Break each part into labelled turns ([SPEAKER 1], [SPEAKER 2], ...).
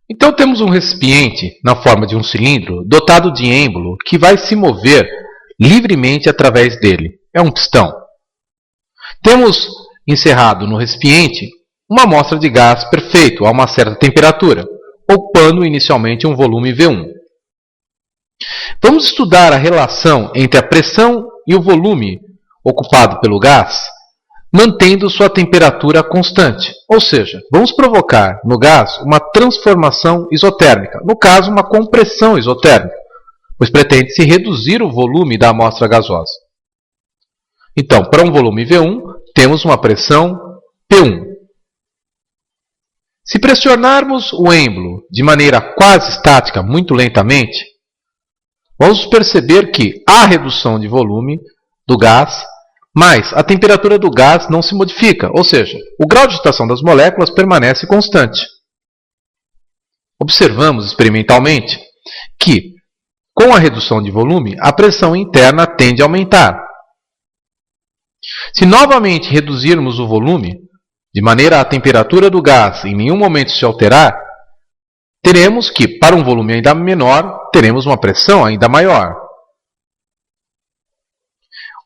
[SPEAKER 1] Então temos um recipiente na forma de um cilindro dotado de êmbolo que vai se mover livremente através dele. É um pistão. Temos encerrado no recipiente uma amostra de gás perfeito a uma certa temperatura, ocupando inicialmente um volume V1. Vamos estudar a relação entre a pressão e o volume ocupado pelo gás, mantendo sua temperatura constante. Ou seja, vamos provocar no gás uma transformação isotérmica, no caso, uma compressão isotérmica, pois pretende-se reduzir o volume da amostra gasosa. Então, para um volume V1, temos uma pressão P1. Se pressionarmos o êmbolo de maneira quase estática, muito lentamente, vamos perceber que há redução de volume do gás, mas a temperatura do gás não se modifica, ou seja, o grau de agitação das moléculas permanece constante. Observamos experimentalmente que, com a redução de volume, a pressão interna tende a aumentar. Se novamente reduzirmos o volume, de maneira a temperatura do gás em nenhum momento se alterar, teremos que, para um volume ainda menor, teremos uma pressão ainda maior.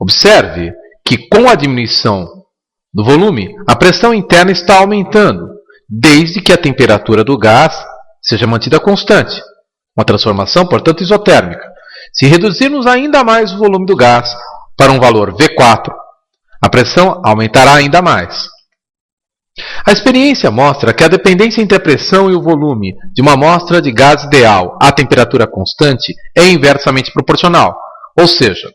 [SPEAKER 1] Observe que, com a diminuição do volume, a pressão interna está aumentando, desde que a temperatura do gás seja mantida constante. Uma transformação, portanto, isotérmica. Se reduzirmos ainda mais o volume do gás para um valor V4, a pressão aumentará ainda mais. A experiência mostra que a dependência entre a pressão e o volume de uma amostra de gás ideal à temperatura constante é inversamente proporcional, ou seja,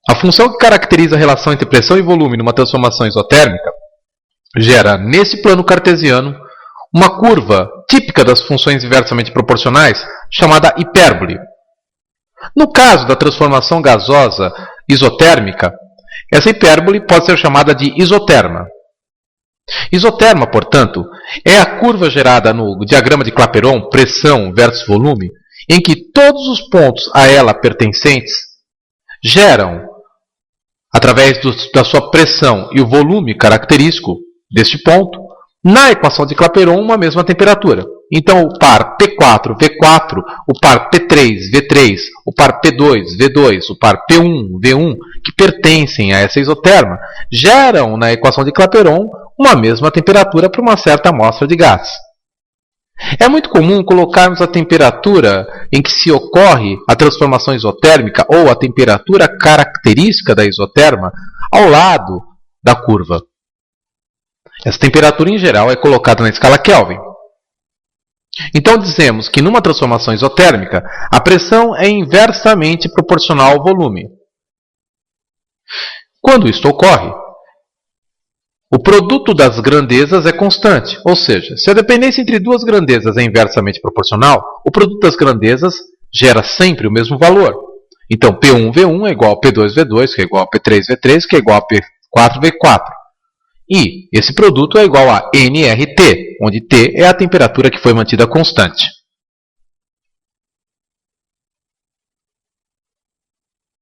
[SPEAKER 1] a função que caracteriza a relação entre pressão e volume numa transformação isotérmica gera, nesse plano cartesiano, uma curva típica das funções inversamente proporcionais, chamada hipérbole. No caso da transformação gasosa isotérmica, essa hipérbole pode ser chamada de isoterma. Isoterma, portanto, é a curva gerada no diagrama de Clapeyron, pressão versus volume, em que todos os pontos a ela pertencentes geram, através da sua pressão e o volume característico deste ponto, na equação de Clapeyron, uma mesma temperatura. Então, o par P4, V4, o par P3, V3, o par P2, V2, o par P1, V1, que pertencem a essa isoterma, geram, na equação de Clapeyron, uma mesma temperatura para uma certa amostra de gás. É muito comum colocarmos a temperatura em que se ocorre a transformação isotérmica ou a temperatura característica da isoterma ao lado da curva. Essa temperatura, em geral, é colocada na escala Kelvin. Então, dizemos que numa transformação isotérmica, a pressão é inversamente proporcional ao volume. Quando isto ocorre, o produto das grandezas é constante, ou seja, se a dependência entre duas grandezas é inversamente proporcional, o produto das grandezas gera sempre o mesmo valor. Então, P1V1 é igual a P2V2, que é igual a P3V3, que é igual a P4V4. E esse produto é igual a nRT, onde T é a temperatura que foi mantida constante.